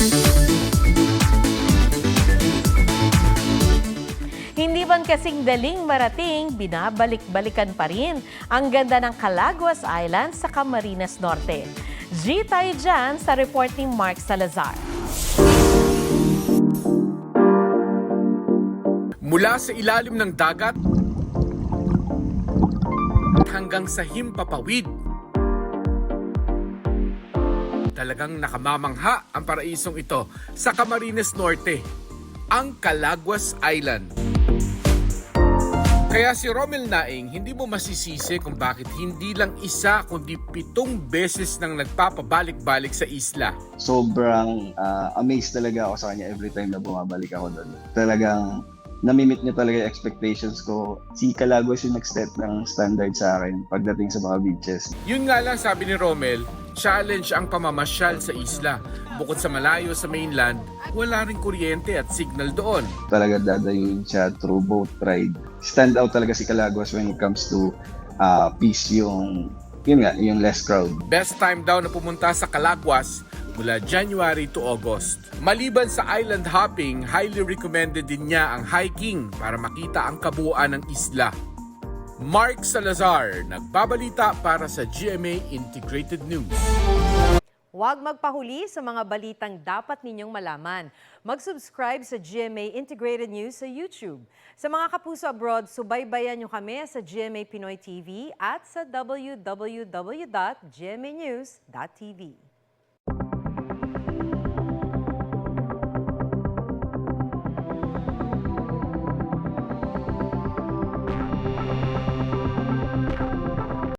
Hindi man kasing daling marating, binabalik-balikan pa rin ang ganda ng Calaguas Island sa Camarines Norte. G tayo dyan sa report ni Mark Salazar. Mula sa ilalim ng dagat hanggang sa himpapawid, talagang nakamamangha ang paraisong ito sa Camarines Norte, ang Calaguas Island. Kaya si Romel Naing, hindi mo masisisi kung bakit hindi lang isa kundi 7 beses nang nagpapabalik-balik sa isla. Sobrang amazed talaga ako sa kanya every time na bumabalik ako doon. Talagang namimit niya talaga yung expectations ko. Si Calaguas yung nag-step ng standard sa akin pagdating sa mga beaches. Yun nga lang sabi ni Romel, challenge ang pamamasyal sa isla. Bukod sa malayo sa mainland, wala ring kuryente at signal doon. Talaga dadayuin siya through boat ride. Stand out talaga si Calaguas when it comes to peace, yung less crowd. Best time daw na pumunta sa Calaguas mula January to August. Maliban sa island hopping, highly recommended din niya ang hiking para makita ang kabuuan ng isla. Mark Salazar, nagbabalita para sa GMA Integrated News. Huwag magpahuli sa mga balitang dapat ninyong malaman. Mag-subscribe sa GMA Integrated News sa YouTube. Sa mga kapuso abroad, subaybayan nyo kami sa GMA Pinoy TV at sa www.gmanews.tv.